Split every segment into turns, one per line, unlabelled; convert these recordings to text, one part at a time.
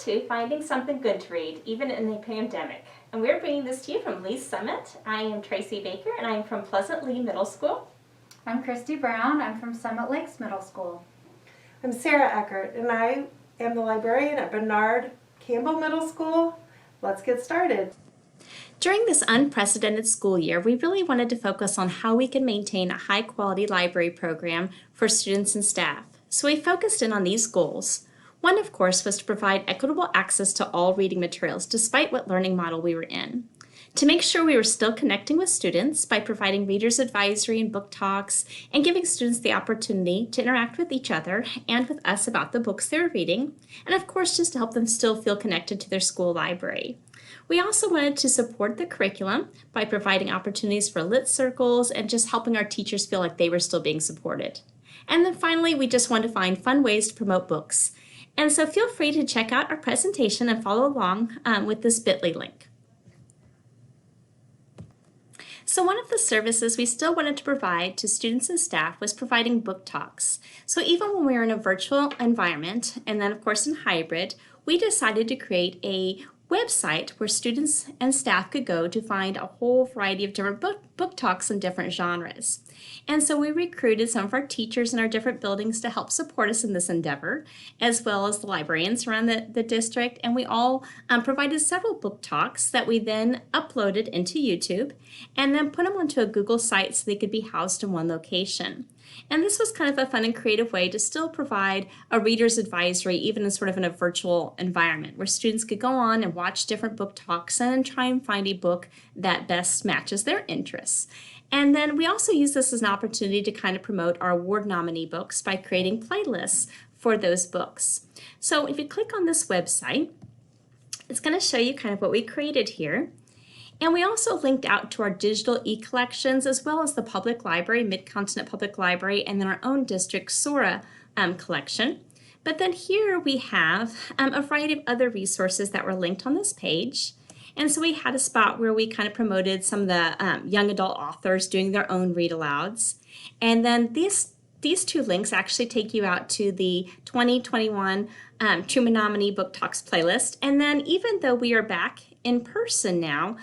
to Finding Something Good to Read, even in a pandemic. And we're bringing this to you from Lee's Summit. I am Tracy Baker, and I am from Pleasant Lee Middle School.
I'm Christy Brown. I'm from Summit Lakes Middle School.
I'm Sarah Eckert, and I am the librarian at Bernard Campbell Middle School. Let's get started.
During this unprecedented school year, we really wanted to focus on how we can maintain a high-quality library program for students and staff. So we focused in on these goals. One, of course, was to provide equitable access to all reading materials, despite what learning model we were in. To make sure we were still connecting with students by providing readers advisory and book talks and giving students the opportunity to interact with each other and with us about the books they're reading, and of course just to help them still feel connected to their school library. We also wanted to support the curriculum by providing opportunities for lit circles and just helping our teachers feel like they were still being supported. And then finally, we just wanted to find fun ways to promote books. And so feel free to check out our presentation and follow along with this bit.ly link. So one of the services we still wanted to provide to students and staff was providing book talks. So even when we were in a virtual environment, and then of course in hybrid, we decided to create a website where students and staff could go to find a whole variety of different book talks in different genres. And so we recruited some of our teachers in our different buildings to help support us in this endeavor, as well as the librarians around the district, and we all provided several book talks that we then uploaded into YouTube and then put them onto a Google site so they could be housed in one location. And this was kind of a fun and creative way to still provide a reader's advisory, even in a virtual environment where students could go on and watch different book talks and try and find a book that best matches their interests. And then we also use this as an opportunity to kind of promote our award nominee books by creating playlists for those books. So if you click on this website, it's going to show you kind of what we created here. And we also linked out to our digital e-collections as well as the public library, Mid-Continent Public Library, and then our own district SORA collection. But then here we have a variety of other resources that were linked on this page. And so we had a spot where we kind of promoted some of the young adult authors doing their own read-alouds. And then these two links actually take you out to the 2021 Truman Nominee Book Talks playlist. And then even though we are back in person now,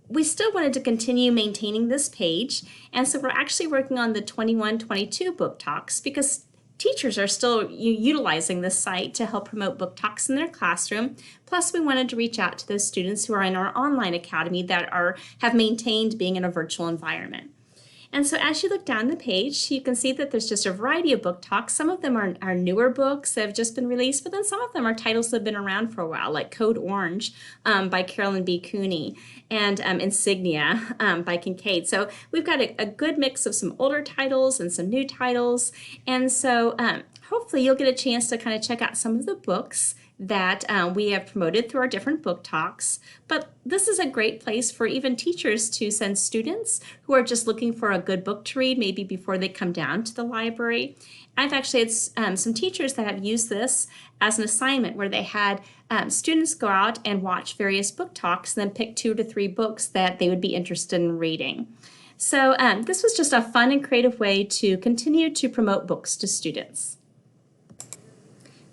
we still wanted to continue maintaining this page. And so we're actually working on the 21-22 book talks because teachers are still utilizing this site to help promote book talks in their classroom. Plus, we wanted to reach out to those students who are in our online academy that have maintained being in a virtual environment. And so as you look down the page, you can see that there's just a variety of book talks. Some of them are newer books that have just been released, but then some of them are titles that have been around for a while, like Code Orange by Carolyn B. Cooney and Insignia by Kincaid. So we've got a good mix of some older titles and some new titles. And so hopefully you'll get a chance to kind of check out some of the books that we have promoted through our different book talks. But this is a great place for even teachers to send students who are just looking for a good book to read, maybe before they come down to the library. I've actually had some teachers that have used this as an assignment where they had students go out and watch various book talks and then pick 2 to 3 books that they would be interested in reading. So this was just a fun and creative way to continue to promote books to students.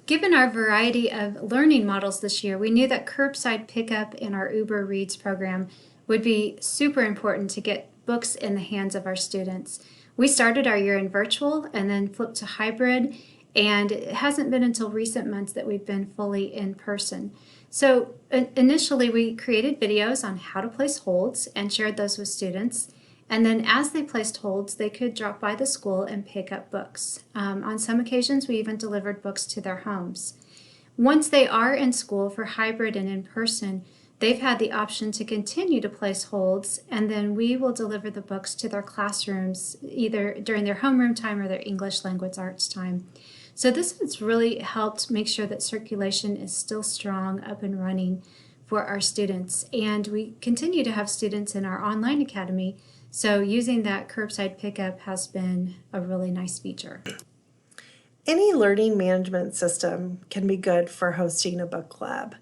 Given our variety of learning models this year, we knew that curbside pickup in our Uber Reads program would be super important to get books in the hands of our students. We started our year in virtual and then flipped to hybrid, and it hasn't been until recent months that we've been fully in person. So initially we created videos on how to place holds and shared those with students. And then as they placed holds, they could drop by the school and pick up books. On some occasions, we even delivered books to their homes. Once they are in school for hybrid and in person, they've had the option to continue to place holds, and then we will deliver the books to their classrooms either during their homeroom time or their English language arts time. So this has really helped make sure that circulation is still strong, up and running for our students. And we continue to have students in our online academy, so using that curbside pickup has been a really nice feature.
Any learning management system can be good for hosting a book club.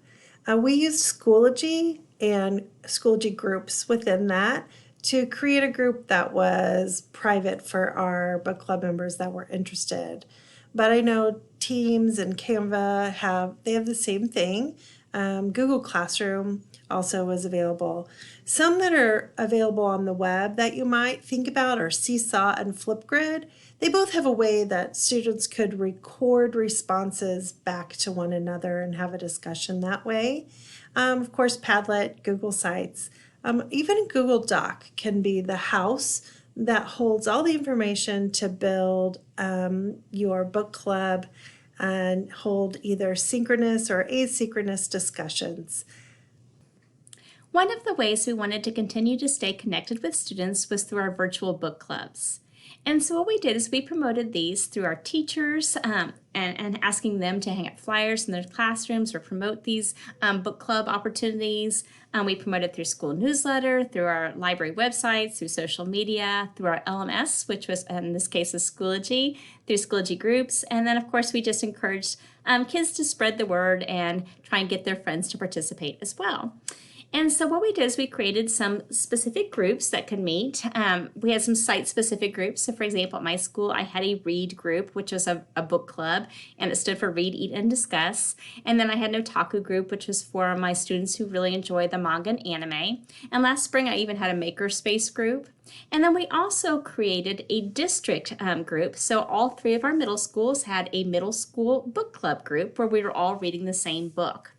We used Schoology and Schoology groups within that to create a group that was private for our book club members that were interested. But I know Teams and Canva have the same thing. Google Classroom also is available. Some that are available on the web that you might think about are Seesaw and Flipgrid. They both have a way that students could record responses back to one another and have a discussion that way. Of course, Padlet, Google Sites, even Google Doc can be the house that holds all the information to build your book club and hold either synchronous or asynchronous discussions.
One of the ways we wanted to continue to stay connected with students was through our virtual book clubs. And so what we did is we promoted these through our teachers and asking them to hang up flyers in their classrooms or promote these book club opportunities. We promoted through school newsletter, through our library websites, through social media, through our LMS, which was in this case is Schoology, through Schoology groups. And then of course we just encouraged kids to spread the word and try and get their friends to participate as well. And so what we did is we created some specific groups that could meet. We had some site-specific groups. So for example, at my school, I had a read group, which was a book club, and it stood for Read, Eat, and Discuss. And then I had an otaku group, which was for my students who really enjoy the manga and anime. And last spring, I even had a makerspace group. And then we also created a district group. So all three of our middle schools had a middle school book club group where we were all reading the same book.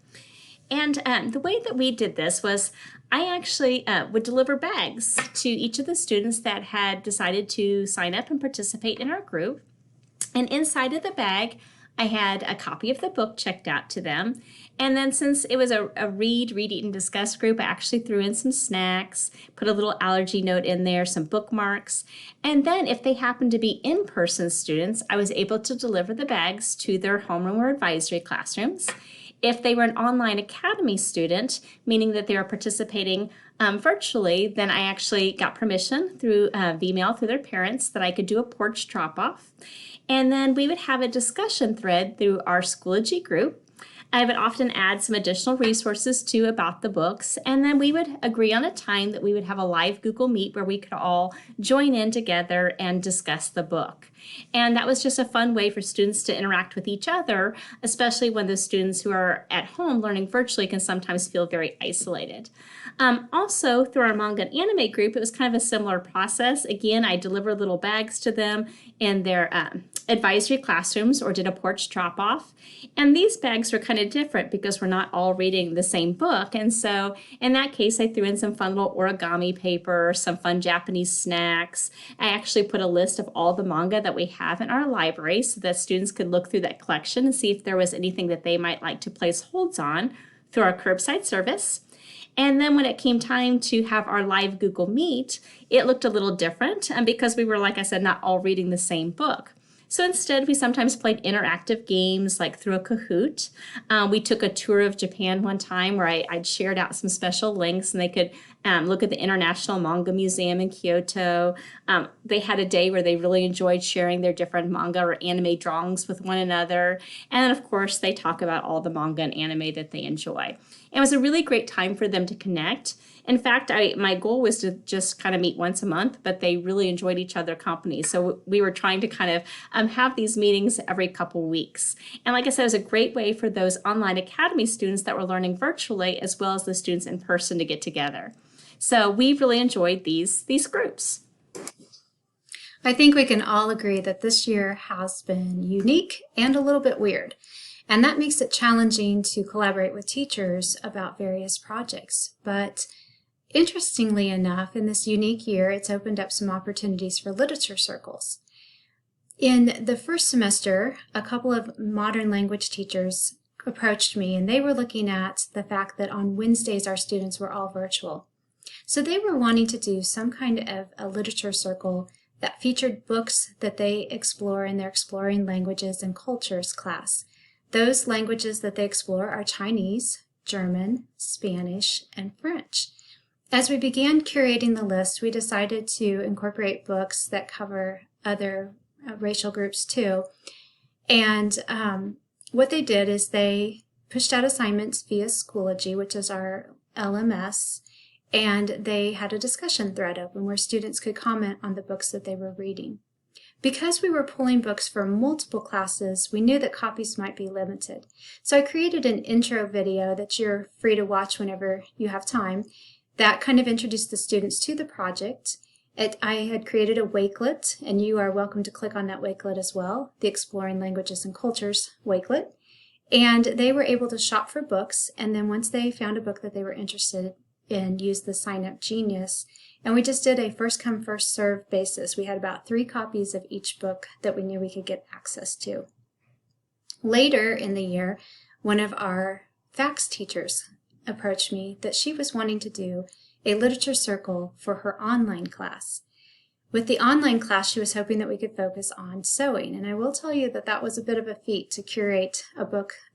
And the way that we did this was I actually would deliver bags to each of the students that had decided to sign up and participate in our group. And inside of the bag, I had a copy of the book checked out to them. And then since it was a read, eat, and discuss group, I actually threw in some snacks, put a little allergy note in there, some bookmarks. And then if they happened to be in-person students, I was able to deliver the bags to their homeroom or advisory classrooms. If they were an online academy student, meaning that they were participating virtually, then I actually got permission through email through their parents that I could do a porch drop-off. And then we would have a discussion thread through our Schoology group. I would often add some additional resources too about the books, and then we would agree on a time that we would have a live Google Meet where we could all join in together and discuss the book. And that was just a fun way for students to interact with each other, especially when the students who are at home learning virtually can sometimes feel very isolated. Also, through our manga and anime group, it was kind of a similar process. Again, I delivered little bags to them in their advisory classrooms or did a porch drop-off. And these bags were kind of different because we're not all reading the same book. And so in that case, I threw in some fun little origami paper, some fun Japanese snacks. I actually put a list of all the manga that we have in our library so that students could look through that collection and see if there was anything that they might like to place holds on through our curbside service. And then when it came time to have our live Google Meet, it looked a little different because we were, like I said, not all reading the same book. So instead, we sometimes played interactive games like through a Kahoot. We took a tour of Japan one time where I'd shared out some special links and they could look at the International Manga Museum in Kyoto. They had a day where they really enjoyed sharing their different manga or anime drawings with one another. And then, of course, they talk about all the manga and anime that they enjoy. It was a really great time for them to connect. In fact, my goal was to just kind of meet once a month, but they really enjoyed each other's company. So we were trying to kind of have these meetings every couple weeks. And like I said, it was a great way for those online academy students that were learning virtually as well as the students in person to get together. So we really enjoyed these groups.
I think we can all agree that this year has been unique and a little bit weird. And that makes it challenging to collaborate with teachers about various projects. But interestingly enough, in this unique year, it's opened up some opportunities for literature circles. In the first semester, a couple of modern language teachers approached me, and they were looking at the fact that on Wednesdays our students were all virtual. So they were wanting to do some kind of a literature circle that featured books that they explore in their Exploring Languages and Cultures class. Those languages that they explore are Chinese, German, Spanish, and French. As we began curating the list, we decided to incorporate books that cover other racial groups too. And what they did is they pushed out assignments via Schoology, which is our LMS, and they had a discussion thread open where students could comment on the books that they were reading. Because we were pulling books for multiple classes, we knew that copies might be limited. So I created an intro video that you're free to watch whenever you have time that kind of introduced the students to the project. I had created a Wakelet, and you are welcome to click on that Wakelet as well, the Exploring Languages and Cultures Wakelet. And they were able to shop for books, and then once they found a book that they were interested in, use the Sign Up Genius. And we just did a first come, first serve basis. We had about 3 copies of each book that we knew we could get access to. Later in the year, one of our FACS teachers approached me that she was wanting to do a literature circle for her online class. With the online class, she was hoping that we could focus on sewing. And I will tell you that that was a bit of a feat to curate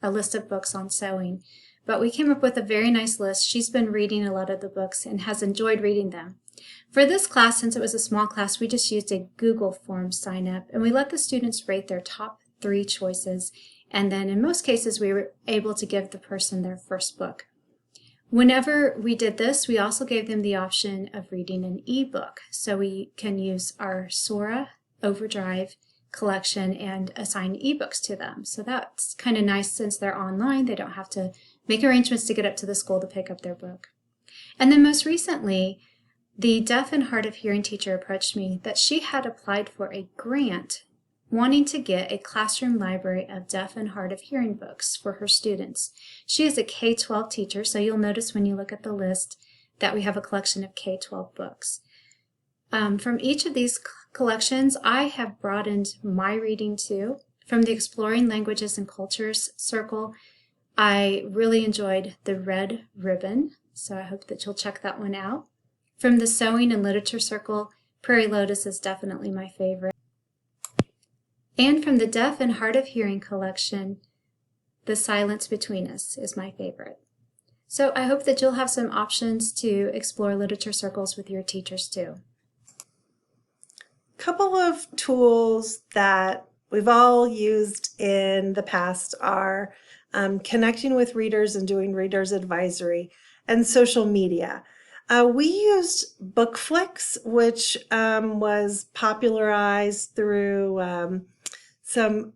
a list of books on sewing. But we came up with a very nice list. She's been reading a lot of the books and has enjoyed reading them. For this class, since it was a small class, we just used a Google form sign up, and we let the students rate their top 3 choices. And then in most cases, we were able to give the person their first book. Whenever we did this, we also gave them the option of reading an ebook. So we can use our Sora Overdrive collection and assign ebooks to them. So that's kind of nice since they're online. They don't have to make arrangements to get up to the school to pick up their book. And then most recently, the deaf and hard of hearing teacher approached me that she had applied for a grant wanting to get a classroom library of deaf and hard of hearing books for her students. She is a K-12 teacher, so you'll notice when you look at the list that we have a collection of K-12 books. From each of these collections, I have broadened my reading too. From the Exploring Languages and Cultures circle, I really enjoyed The Red Ribbon, so I hope that you'll check that one out. From the Sewing and Literature circle, Prairie Lotus is definitely my favorite. And from the Deaf and Hard of Hearing collection, The Silence Between Us is my favorite. So I hope that you'll have some options to explore literature circles with your teachers too.
A couple of tools that we've all used in the past are connecting with readers and doing readers advisory, and social media. We used Bookflix, which was popularized through some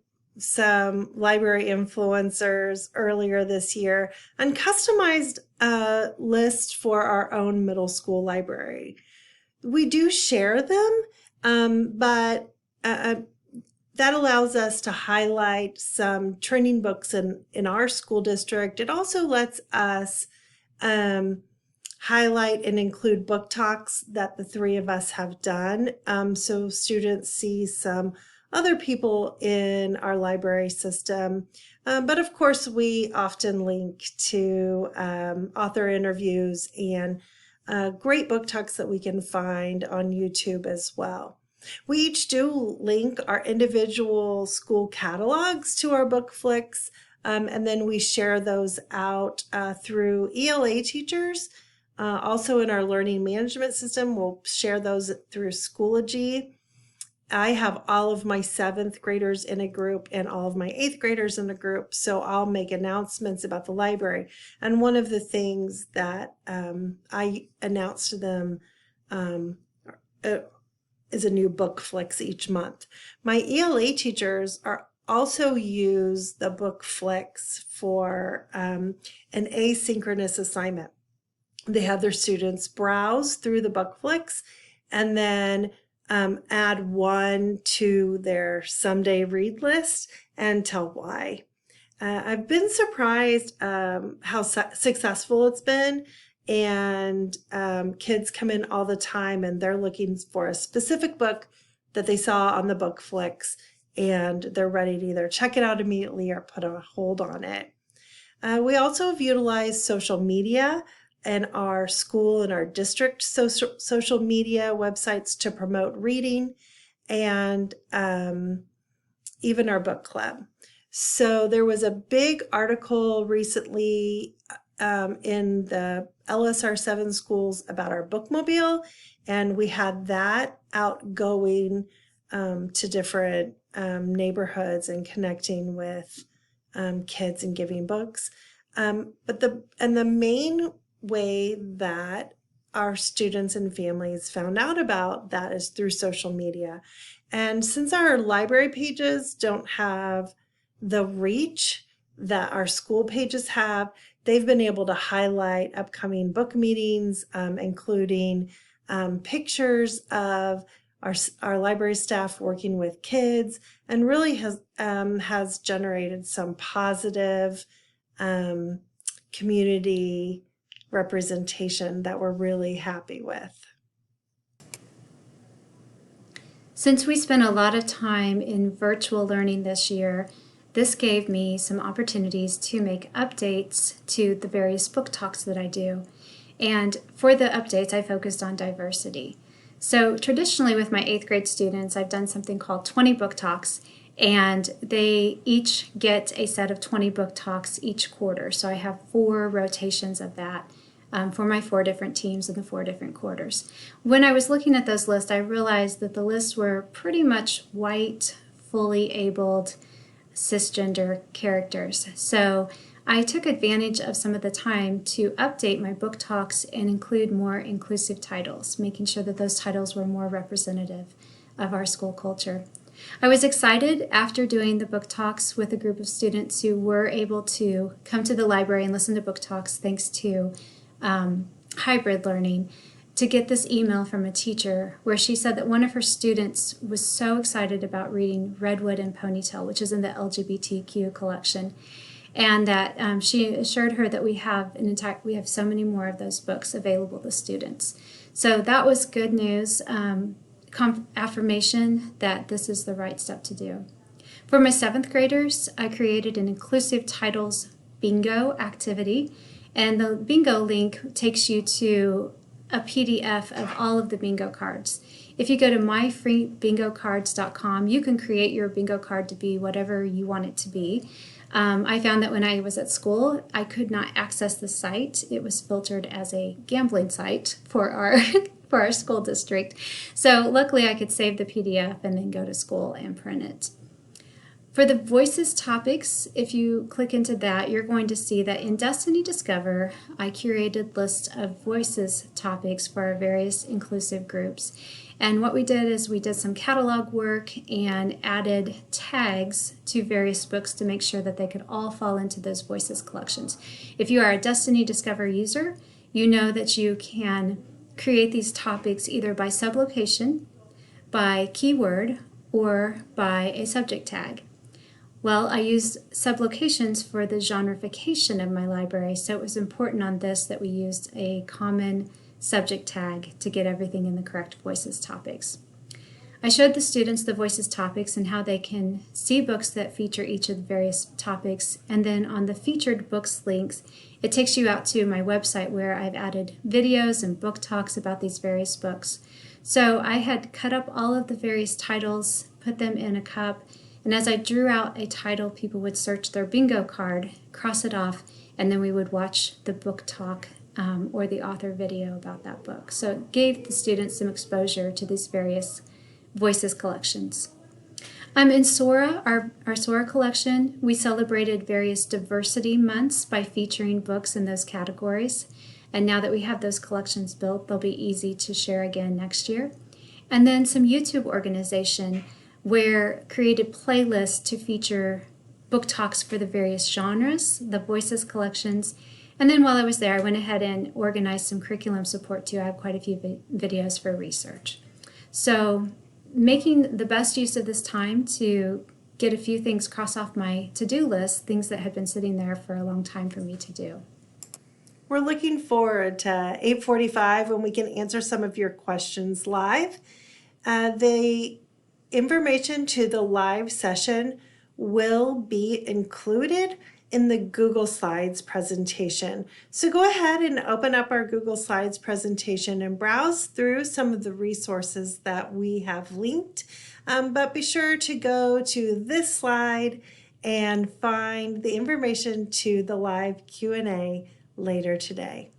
library influencers earlier this year, and customized a list for our own middle school library. We do share them, but that allows us to highlight some trending books in our school district. It also lets us highlight and include book talks that the 3 of us have done, so students see some other people in our library system. But of course, we often link to author interviews and great book talks that we can find on YouTube as well. We each do link our individual school catalogs to our Bookflix, and then we share those out through ELA teachers. Also in our learning management system, we'll share those through Schoology. I have all of my 7th graders in a group and all of my 8th graders in a group, so I'll make announcements about the library. And one of the things that I announce to them is a new Bookflix each month. My ELA teachers also use the Bookflix for an asynchronous assignment. They have their students browse through the Bookflix and then add one to their someday read list and tell why. I've been surprised how successful it's been, and kids come in all the time and they're looking for a specific book that they saw on the Bookflix, and they're ready to either check it out immediately or put a hold on it. We also have utilized social media and our school and our district social media websites to promote reading, and even our book club. So there was a big article recently in the LSR 7 schools about our bookmobile, and we had that out going to different neighborhoods and connecting with kids and giving books. But the main way that our students and families found out about that is through social media. And since our library pages don't have the reach that our school pages have, they've been able to highlight upcoming book meetings, including pictures of our library staff working with kids, and really has generated some positive community representation that we're really happy with.
Since we spent a lot of time in virtual learning this year, this gave me some opportunities to make updates to the various book talks that I do. And for the updates, I focused on diversity. So traditionally with my 8th grade students, I've done something called 20 book talks, and they each get a set of 20 book talks each quarter. So I have 4 rotations of that. For my 4 different teams in the 4 different quarters. When I was looking at those lists, I realized that the lists were pretty much white, fully abled, cisgender characters. So I took advantage of some of the time to update my book talks and include more inclusive titles, making sure that those titles were more representative of our school culture. I was excited after doing the book talks with a group of students who were able to come to the library and listen to book talks thanks to hybrid learning, to get this email from a teacher where she said that one of her students was so excited about reading Redwood and Ponytail, which is in the LGBTQ collection, and that she assured her that we have so many more of those books available to students. So that was good news, affirmation that this is the right step to do. For my 7th graders, I created an inclusive titles bingo activity. And the bingo link takes you to a PDF of all of the bingo cards. If you go to myfreebingocards.com, you can create your bingo card to be whatever you want it to be. I found that when I was at school, I could not access the site. It was filtered as a gambling site for our school district. So luckily I could save the PDF and then go to school and print it. For the Voices topics, if you click into that, you're going to see that in Destiny Discover, I curated lists of Voices topics for our various inclusive groups. And what we did is we did some catalog work and added tags to various books to make sure that they could all fall into those Voices collections. If you are a Destiny Discover user, you know that you can create these topics either by sublocation, by keyword, or by a subject tag. Well, I used sublocations for the genreification of my library, so it was important on this that we used a common subject tag to get everything in the correct Voices topics. I showed the students the Voices topics and how they can see books that feature each of the various topics, and then on the featured books links, it takes you out to my website where I've added videos and book talks about these various books. So I had cut up all of the various titles, put them in a cup, and as I drew out a title, people would search their bingo card, cross it off, and then we would watch the book talk or the author video about that book. So it gave the students some exposure to these various Voices collections. In Sora, our Sora collection, we celebrated various diversity months by featuring books in those categories. And now that we have those collections built, they'll be easy to share again next year. And then some YouTube organization where created playlists to feature book talks for the various genres, the Voices collections. And then while I was there, I went ahead and organized some curriculum support too. I have quite a few videos for research. So making the best use of this time to get a few things cross off my to-do list, things that had been sitting there for a long time for me to do.
We're looking forward to 8:45 when we can answer some of your questions live. The information to the live session will be included in the Google Slides presentation. So go ahead and open up our Google Slides presentation and browse through some of the resources that we have linked. But be sure to go to this slide and find the information to the live Q&A later today.